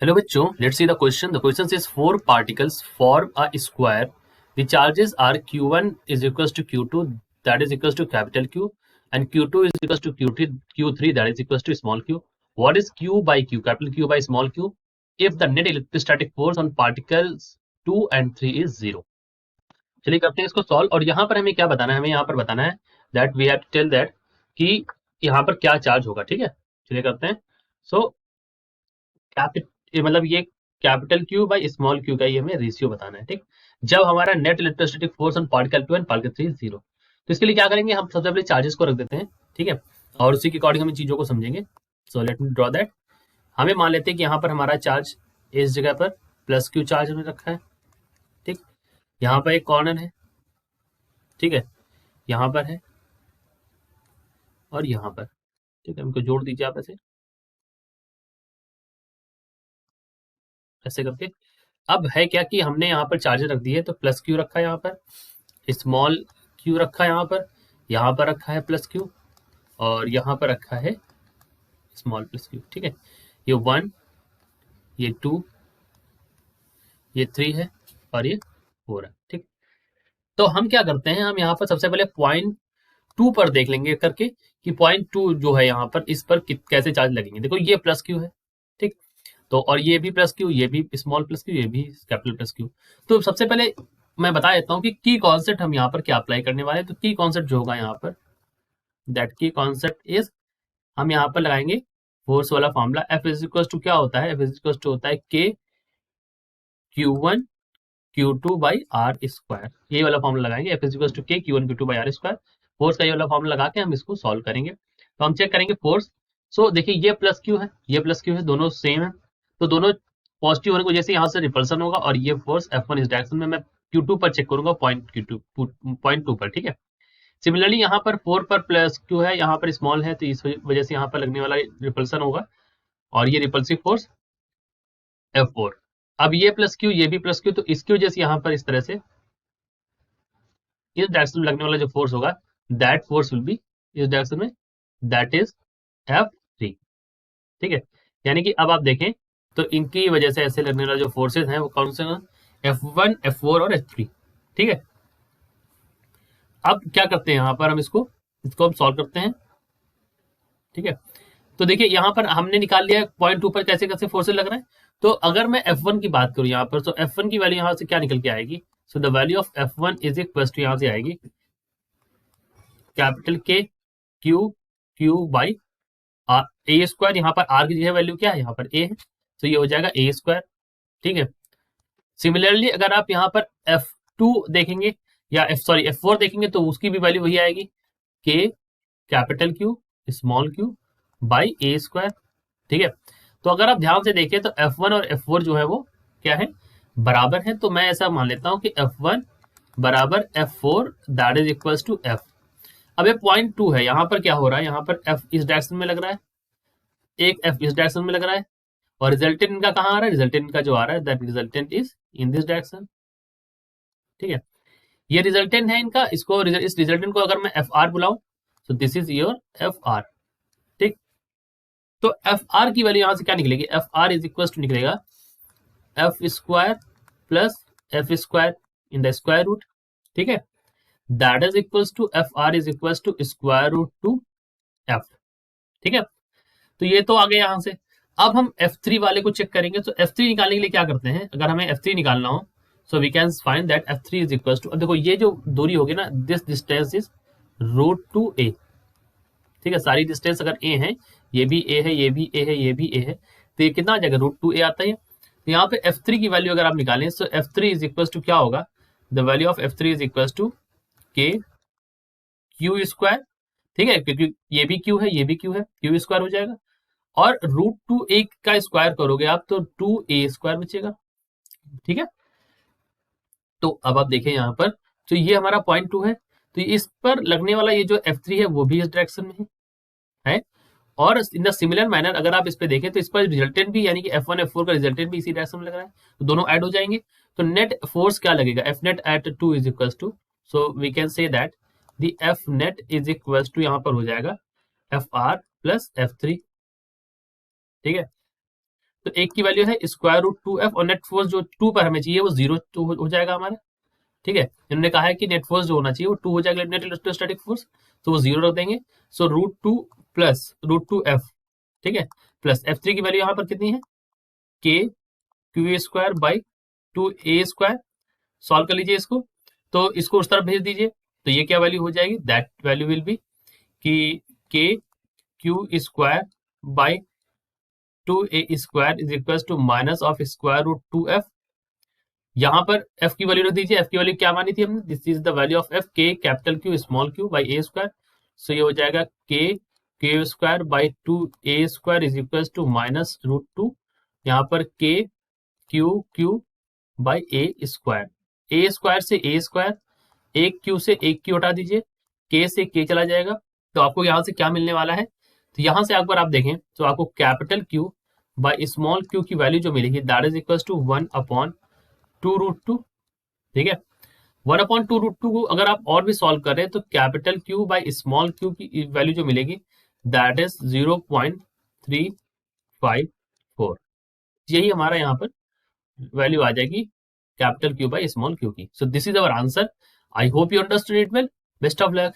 Hello बच्चों, let's see the question. The question says four particles form a square. The charges are Q1 is equals to Q2, that is equals to capital Q, and Q2 is equals to Q3, that is equals to small q. What is Q by Q, capital Q by small q, if the net electrostatic force on particles 2 and 3 is 0? चलिए करते हैं इसको solve. और यहाँ पर हमें क्या बताना है, हमें यहाँ पर बताना है that we have to tell that कि यहाँ पर क्या चार्ज होगा। ठीक है, चलिए करते हैं। सो मतलब ये capital Q by small Q का ये हमें रेशियो बताना है। ठीक, जब हमारा net electrostatic force on particle 2 and particle 3 zero, तो इसके लिए क्या करेंगे, हम सबसे पहले चार्जेस को रख देते हैं। ठीक है, और उसी के अकॉर्डिंग हम इन चीजों को समझेंगे। So let me draw that. हमें मान लेते हैं कि यहाँ पर हमारा चार्ज इस जगह पर प्लस क्यू चार्ज हमने रखा है। ठीक, यहाँ पर एक कॉर्नर है, ठीक है, यहाँ पर है और यहाँ पर। ठीक है, हमको जोड़ दीजिए आप ऐसे ऐसे करके। अब है क्या कि हमने यहाँ पर चार्जर रख दिए, तो प्लस क्यू रखा है यहाँ पर, स्मॉल क्यू रखा है यहाँ पर रखा है प्लस क्यू, और यहाँ पर रखा है स्मॉल प्लस क्यू। ठीक है, ये 1, ये 2, ये 3 है और ये 4 है। ठीक, तो हम क्या करते हैं, हम यहाँ पर सबसे पहले पॉइंट 2 पर देख लेंगे करके कि पॉइंट 2 जो है यहाँ पर, इस पर कैसे चार्ज लगेंगे। देखो ये प्लस क्यू है, ठीक, तो और ये भी प्लस क्यू, ये भी स्मॉल प्लस क्यू, ये भी कैपिटल प्लस क्यू। तो सबसे पहले मैं बता देता हूँ कि की कॉन्सेप्ट हम यहाँ पर क्या अप्लाई करने वाले हैं। तो की कॉन्सेप्ट जो होगा यहाँ पर, दैट की कॉन्सेप्ट इज, हम यहाँ पर लगाएंगे फोर्स वाला formula. F is equal to क्या होता है, एफ इज इक्वल टू होता है के Q1 Q2 by are square. ये वाला फॉर्मूला लगाएंगे, एफ इज इक्वल टू के Q1 Q2 by are square. Force का ये वाला फॉर्मूला लगा के हम इसको सॉल्व करेंगे। तो हम चेक करेंगे फोर्स। सो देखिए ये प्लस क्यू है, ये प्लस क्यू है, दोनों सेम है, तो दोनों पॉजिटिव होने की वजह से यहाँ से रिपल्सन होगा, और ये फोर्स F1 इस डायरेक्शन में मैं Q2 पर चेक करूंगा, पॉइंट टू पर। ठीक है, सिमिलरली यहाँ पर 4 पर प्लस क्यू है, यहाँ पर स्मॉल है, तो इस वजह से यहाँ पर लगने वाला रिपल्सन होगा, और ये रिपल्सिव फोर्स F4। अब ये प्लस क्यू, ये भी प्लस क्यू, तो इसकी वजह से यहाँ पर इस तरह से इस डायरेक्शन में लगने वाला जो फोर्स होगा, दैट फोर्स विल बी इस डायरेक्शन में, दैट इज F3। ठीक है, यानी कि अब आप देखें तो इनकी वजह से ऐसे लगने वाला जो फोर्सेज हैं वो कौन से हैं, F1 F4 और F3। ठीक है, अब क्या करते हैं यहाँ पर, हम इसको हम सॉल्व करते हैं। ठीक है, तो देखिए यहाँ पर हमने निकाल लिया पॉइंट 2 पर कैसे कैसे फोर्सेज लग रहा है। तो अगर मैं F1 की बात करूँ यहाँ पर, तो F1 की वैल्यू यहाँ से क्या निकल के आएगी, so the value of F1 is equal to, यहाँ से आएगी capital K Q by R A square. यहाँ पर आर की जगह वैल्यू क्या है, यहाँ पर ए है, तो ये हो जाएगा ए स्क्वायर। ठीक है, सिमिलरली अगर आप यहाँ पर F2 देखेंगे या F4 देखेंगे, तो उसकी भी वैल्यू वही आएगी, के capital Q small Q by A square. ठीक है, तो अगर आप ध्यान से देखें तो F1 और F4 जो है वो क्या है, बराबर है। तो मैं ऐसा मान लेता हूं कि F1 बराबर F4 that is equal to F। अब ये पॉइंट 2 है, यहाँ पर क्या हो रहा है, यहाँ पर F इस डायरेक्शन में लग रहा है, एक F इस डायरेक्शन में लग रहा है, और रिजल्टेंट इनका कहाँ आ रहा है, रिजल्टेंट इनका जो आ रहा है, that resultant is in this direction. ठीक है, ये रिजल्टेंट है इनका, इसको इस रिजल्टेंट को अगर मैं FR बुलाऊं, तो दिस इज योर FR। ठीक, तो FR की वैल्यू यहां से क्या निकलेगी, FR इज इक्वल टू निकलेगा F square plus F square in the square root. ठीक है, that is equal to FR is equal to square root to F। ठीक है, तो ये तो आ गया यहां से। अब हम F3 वाले को चेक करेंगे। तो F3 निकालने के लिए क्या करते हैं, अगर हमें F3 निकालना हो, so we can find that F3 is equal to, अब देखो ये जो दूरी होगी ना, this distance is root two a. ठीक है, सारी डिस्टेंस अगर ए है, ये भी ए है, ये भी ए है, ये भी ए है, तो ये कितना आ जाएगा, रूट टू ए आता है। तो यहाँ पे F3 की वैल्यू अगर आप निकालें, तो F3 इज इक्वल टू क्या होगा, the value of F3 is equal to K Q square. ठीक है, क्योंकि ये भी क्यू है, ये भी क्यू है, क्यू स्क्वायर हो जाएगा, और रूट टू ए का स्क्वायर करोगे आप तो 2a स्क्वायर बचेगा। ठीक है, तो अब आप देखें यहाँ पर, तो ये हमारा पॉइंट 2 है, तो इस पर लगने वाला ये जो F3 है वो भी इस डायरेक्शन में है। और इन द सिमिलर मैनर अगर आप इस पे देखें, तो इस पर रिजल्टेंट भी, यानी कि F1 F4 का रिजल्टेंट भी इसी डायरेक्शन में लग रहा है, तो दोनों ऐड हो जाएंगे। तो नेट फोर्स क्या लगेगा, F net at 2 is equal to, so we can say that the F net is equal to, यहाँ पर हो जाएगा FR प्लस F3। ठीक है, तो एक की वैल्यू है स्क्वायर रूट 2f और नेट फोर्स जो 2 पर हमें चाहिए वो 0 हो जाएगा हमारा। ठीक है, इन्होंने कहा है कि नेट फोर्स जो होना चाहिए वो 2 हो जाएगा, नेट इलेक्ट्रोस्टैटिक फोर्स, तो वो 0 रख देंगे। So root 2 plus root 2f, ठीक है, प्लस F3 की वैल्यू यहाँ पर कितनी है, के Q square by 2a square. Solve कर लीजिए इसको, तो इसको उस तरफ भेज दीजिए, तो ये क्या वैल्यू हो जाएगी, दैट वैल्यू विल बी कि K Q square by 2a square is equal to minus of square root 2f। यहाँ पर f की वैल्यू रख दीजिए, f की वैल्यू क्या मानी थी हमने, this is the value of f, k capital Q small q by a square. So ये हो जाएगा k Q square by 2a square is equal to minus root 2, यहाँ पर k Q by a square, a square से a square, एक Q से एक Q हटा दीजिए, k से k चला जाएगा, तो आपको यहाँ से क्या मिलने वाला है, तो यहाँ से एक बार आप देखें तो आपको capital Q by small q की वैल्यू जो मिलेगी दैट इज इक्वल टू 1/2√2। ठीक है, 1/2√2 को अगर आप और भी सॉल्व करें तो capital Q by small q की वैल्यू जो मिलेगी दैट इज 0.354। यही हमारा यहाँ पर वैल्यू आ जाएगी capital Q by small q की। So this is our answer. I hope you understood it well. Best of luck.